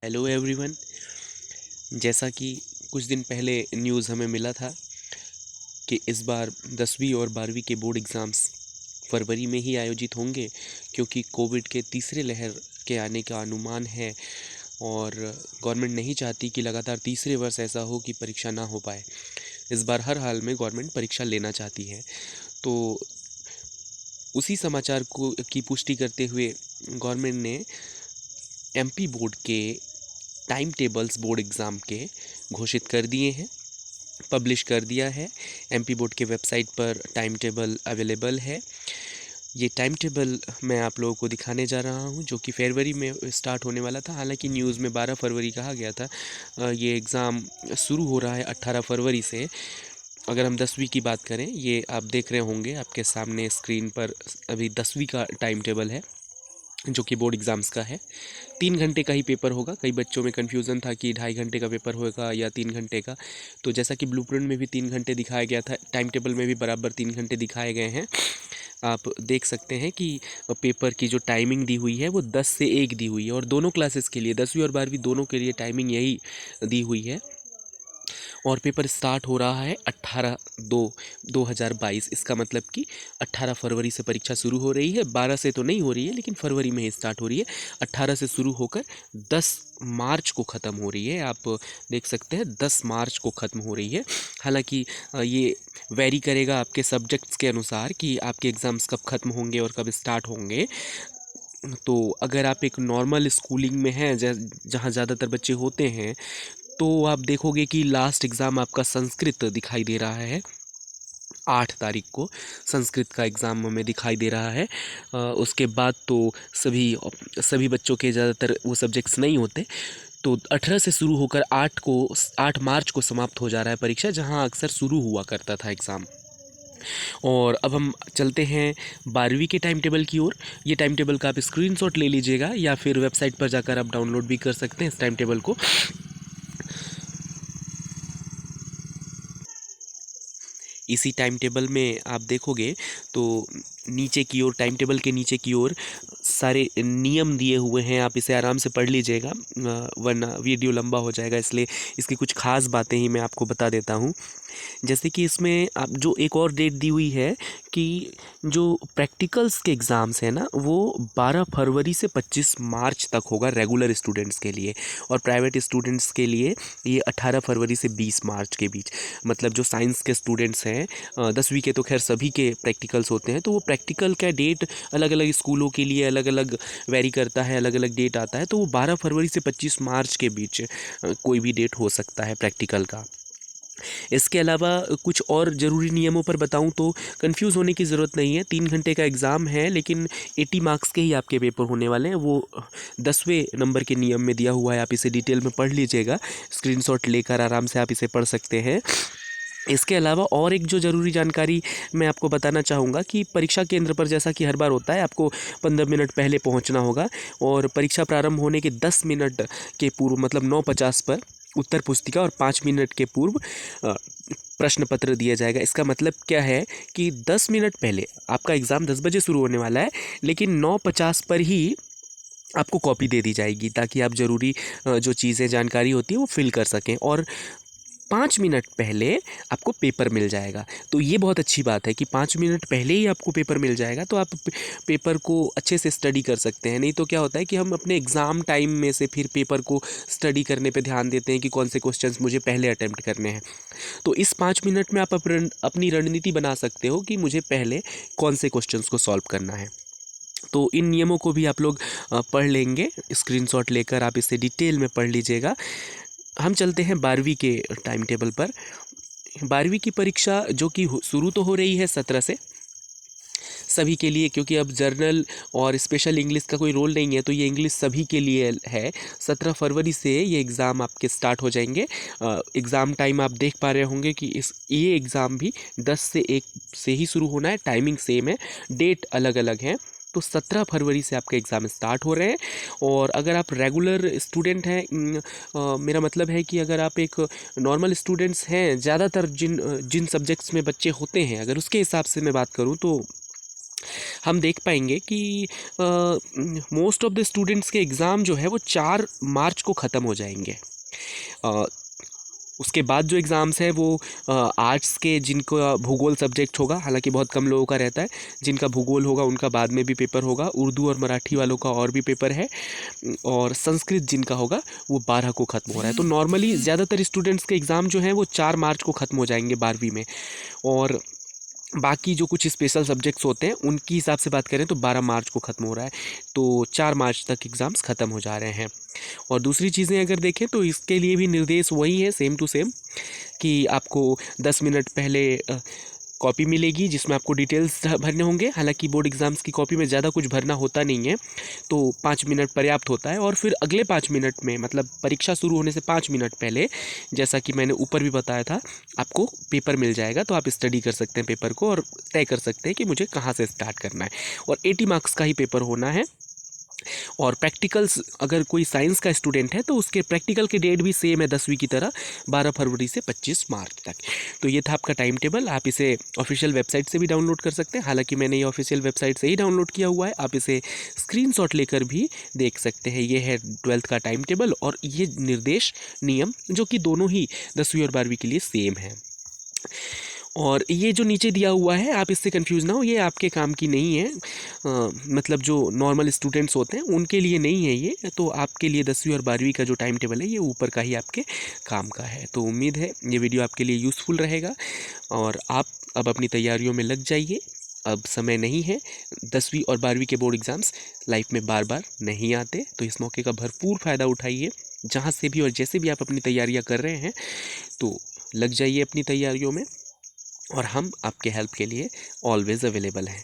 Hello everyone. जैसा कि कुछ दिन पहले न्यूज़ हमें मिला था कि इस बार 10वीं और 12वीं के बोर्ड एग्ज़ाम्स फरवरी में ही आयोजित होंगे, क्योंकि कोविड के तीसरे लहर के आने का अनुमान है और गवर्नमेंट नहीं चाहती कि लगातार तीसरे वर्ष ऐसा हो कि परीक्षा ना हो पाए। इस बार हर हाल में गवर्नमेंट परीक्षा लेना चाहती है। तो उसी समाचार को की पुष्टि करते हुए गवर्नमेंट ने एमपी बोर्ड के टाइम टेबल्स बोर्ड एग्ज़ाम के घोषित कर दिए हैं, पब्लिश कर दिया है। एमपी बोर्ड के वेबसाइट पर टाइम टेबल अवेलेबल है। ये टाइम टेबल मैं आप लोगों को दिखाने जा रहा हूँ, जो कि फरवरी में स्टार्ट होने वाला था। हालांकि न्यूज़ में 12 फरवरी कहा गया था। ये एग्ज़ाम शुरू हो रहा है 18 फरवरी से। अगर हम 10वीं की बात करें, ये आप देख रहे होंगे आपके सामने स्क्रीन पर अभी 10वीं का टाइम टेबल है, जो कि बोर्ड एग्ज़ाम्स का है। 3 घंटे का ही पेपर होगा। कई बच्चों में कन्फ्यूज़न था कि 2.5 घंटे का पेपर होगा या 3 घंटे का। तो जैसा कि ब्लूप्रिंट में भी 3 घंटे दिखाया गया था, टाइम टेबल में भी बराबर 3 घंटे दिखाए गए हैं। आप देख सकते हैं कि पेपर की जो टाइमिंग दी हुई है वो 10 से 1 दी हुई है, और दोनों क्लासेस के लिए 10वीं और 12वीं दोनों के लिए टाइमिंग यही दी हुई है। और पेपर स्टार्ट हो रहा है 18/2/2022। इसका मतलब कि 18 फरवरी से परीक्षा शुरू हो रही है। 12 से तो नहीं हो रही है, लेकिन फरवरी में ही स्टार्ट हो रही है। 18 से शुरू होकर 10 मार्च को ख़त्म हो रही है। आप देख सकते हैं 10 मार्च को ख़त्म हो रही है। हालांकि ये वेरी करेगा आपके सब्जेक्ट्स के अनुसार कि आपके एग्ज़ाम्स कब ख़त्म होंगे और कब स्टार्ट होंगे। तो अगर आप एक नॉर्मल स्कूलिंग में हैं जहाँ ज़्यादातर बच्चे होते हैं, तो आप देखोगे कि लास्ट एग्ज़ाम आपका संस्कृत दिखाई दे रहा है। 8 तारीख को संस्कृत का एग्ज़ाम हमें दिखाई दे रहा है। उसके बाद तो सभी बच्चों के ज़्यादातर वो सब्जेक्ट्स नहीं होते। तो 18 से शुरू होकर 8 मार्च को समाप्त हो जा रहा है परीक्षा, जहां अक्सर शुरू हुआ करता था एग्ज़ाम। और अब हम चलते हैं 12वीं के टाइम टेबल की ओर। ये टाइम टेबल का आप स्क्रीनशॉट ले लीजिएगा, या फिर वेबसाइट पर जाकर आप डाउनलोड भी कर सकते हैं इस टाइम टेबल को। इसी टाइम टेबल में आप देखोगे तो नीचे की ओर, टाइम टेबल के नीचे की ओर सारे नियम दिए हुए हैं। आप इसे आराम से पढ़ लीजिएगा, वरना वीडियो लंबा हो जाएगा, इसलिए इसकी कुछ खास बातें ही मैं आपको बता देता हूँ। जैसे कि इसमें आप जो एक और डेट दी हुई है कि जो प्रैक्टिकल्स के एग्ज़ाम्स हैं ना, वो 12 फरवरी से 25 मार्च तक होगा रेगुलर स्टूडेंट्स के लिए, और प्राइवेट स्टूडेंट्स के लिए ये 18 फरवरी से 20 मार्च के बीच। मतलब जो साइंस के स्टूडेंट्स हैं, 10वीं के तो खैर सभी के प्रैक्टिकल्स होते हैं, तो वो प्रैक्टिकल का डेट अलग अलग स्कूलों के लिए अलग अलग वेरी करता है, अलग अलग डेट आता है। तो वो 12 फरवरी से 25 मार्च के बीच कोई भी डेट हो सकता है प्रैक्टिकल का। इसके अलावा कुछ और ज़रूरी नियमों पर बताऊं तो कंफ्यूज होने की ज़रूरत नहीं है। 3 घंटे का एग्ज़ाम है, लेकिन 80 मार्क्स के ही आपके पेपर होने वाले हैं। वो 10वें नंबर के नियम में दिया हुआ है, आप इसे डिटेल में पढ़ लीजिएगा। स्क्रीनशॉट लेकर आराम से आप इसे पढ़ सकते हैं। इसके अलावा और एक जो ज़रूरी जानकारी मैं आपको बताना चाहूँगा कि परीक्षा केंद्र पर, जैसा कि हर बार होता है, आपको 15 मिनट पहले पहुँचना होगा, और परीक्षा प्रारंभ होने के 10 मिनट के पूर्व, मतलब 9:50 पर उत्तर पुस्तिका, और 5 मिनट के पूर्व प्रश्न पत्र दिया जाएगा। इसका मतलब क्या है कि 10 मिनट पहले आपका एग्ज़ाम 10 बजे शुरू होने वाला है, लेकिन 9:50 पर ही आपको कॉपी दे दी जाएगी, ताकि आप ज़रूरी जो चीज़ें जानकारी होती है वो फिल कर सकें। और 5 मिनट पहले आपको पेपर मिल जाएगा। तो ये बहुत अच्छी बात है कि 5 मिनट पहले ही आपको पेपर मिल जाएगा, तो आप पेपर को अच्छे से स्टडी कर सकते हैं। नहीं तो क्या होता है कि हम अपने एग्ज़ाम टाइम में से फिर पेपर को स्टडी करने पे ध्यान देते हैं कि कौन से क्वेश्चंस मुझे पहले अटेम्प्ट करने हैं। तो इस 5 मिनट में आप अपनी रणनीति बना सकते हो कि मुझे पहले कौन से क्वेश्चंस को सॉल्व करना है। तो इन नियमों को भी आप लोग पढ़ लेंगे। स्क्रीनशॉट लेकर आप इसे डिटेल में पढ़ लीजिएगा। हम चलते हैं 12वीं के टाइम टेबल पर। 12वीं की परीक्षा जो कि शुरू तो हो रही है 17 से सभी के लिए, क्योंकि अब जर्नल और स्पेशल इंग्लिश का कोई रोल नहीं है, तो ये इंग्लिश सभी के लिए है। 17 फरवरी से ये एग्ज़ाम आपके स्टार्ट हो जाएंगे। एग्ज़ाम टाइम आप देख पा रहे होंगे कि ये एग्ज़ाम भी 10 से 1 से ही शुरू होना है। टाइमिंग सेम है, डेट अलग अलग है। तो 17 फरवरी से आपके एग्ज़ाम स्टार्ट हो रहे हैं। और अगर आप रेगुलर स्टूडेंट हैं, मेरा मतलब है कि अगर आप एक नॉर्मल स्टूडेंट्स हैं, ज़्यादातर जिन जिन सब्जेक्ट्स में बच्चे होते हैं, अगर उसके हिसाब से मैं बात करूं, तो हम देख पाएंगे कि मोस्ट ऑफ द स्टूडेंट्स के एग्ज़ाम जो है वो 4 मार्च को ख़त्म हो जाएंगे। अ, उसके बाद जो एग्ज़ाम्स हैं वो आर्ट्स के जिनका भूगोल सब्जेक्ट होगा, हालांकि बहुत कम लोगों का रहता है, जिनका भूगोल होगा उनका बाद में भी पेपर होगा, उर्दू और मराठी वालों का और भी पेपर है, और संस्कृत जिनका होगा वो 12 को ख़त्म हो रहा है। तो नॉर्मली ज़्यादातर स्टूडेंट्स के एग्ज़ाम जो हैं वो 4 मार्च को ख़त्म हो जाएंगे 12वीं में। और बाकी जो कुछ स्पेशल सब्जेक्ट्स होते हैं उनकी हिसाब से बात करें तो 12 मार्च को ख़त्म हो रहा है, तो 4 मार्च तक एग्ज़ाम्स ख़त्म हो जा रहे हैं। और दूसरी चीज़ें अगर देखें तो इसके लिए भी निर्देश वही है, सेम टू सेम, कि आपको 10 मिनट पहले कॉपी मिलेगी जिसमें आपको डिटेल्स भरने होंगे। हालांकि बोर्ड एग्ज़ाम्स की कॉपी में ज़्यादा कुछ भरना होता नहीं है, तो 5 मिनट पर्याप्त होता है। और फिर अगले 5 मिनट में, मतलब परीक्षा शुरू होने से 5 मिनट पहले, जैसा कि मैंने ऊपर भी बताया था, आपको पेपर मिल जाएगा, तो आप स्टडी कर सकते हैं पेपर को और तय कर सकते हैं कि मुझे कहाँ से स्टार्ट करना है। और 80 मार्क्स का ही पेपर होना है। और प्रैक्टिकल्स, अगर कोई साइंस का स्टूडेंट है तो उसके प्रैक्टिकल की डेट भी सेम है 10वीं की तरह, 12 फरवरी से 25 मार्च तक। तो ये था आपका टाइम टेबल। आप इसे ऑफिशियल वेबसाइट से भी डाउनलोड कर सकते हैं, हालांकि मैंने ये ऑफिशियल वेबसाइट से ही डाउनलोड किया हुआ है। आप इसे स्क्रीनशॉट लेकर भी देख सकते हैं। ये है 12th का टाइम टेबल और ये निर्देश नियम जो कि दोनों ही 10वीं और 12वीं के लिए सेम है। और ये जो नीचे दिया हुआ है, आप इससे कंफ्यूज ना हो, ये आपके काम की नहीं है। मतलब जो नॉर्मल स्टूडेंट्स होते हैं उनके लिए नहीं है ये, तो आपके लिए 10वीं और 12वीं का जो टाइम टेबल है ये ऊपर का ही आपके काम का है। तो उम्मीद है ये वीडियो आपके लिए यूज़फुल रहेगा और आप अब अपनी तैयारियों में लग जाइए। अब समय नहीं है, 10वीं और 12वीं के बोर्ड एग्ज़ाम्स लाइफ में बार बार नहीं आते, तो इस मौके का भरपूर फ़ायदा उठाइए। जहाँ से भी और जैसे भी आप अपनी तैयारियाँ कर रहे हैं, तो लग जाइए अपनी तैयारियों में, और हम आपके हेल्प के लिए ऑलवेज़ अवेलेबल हैं।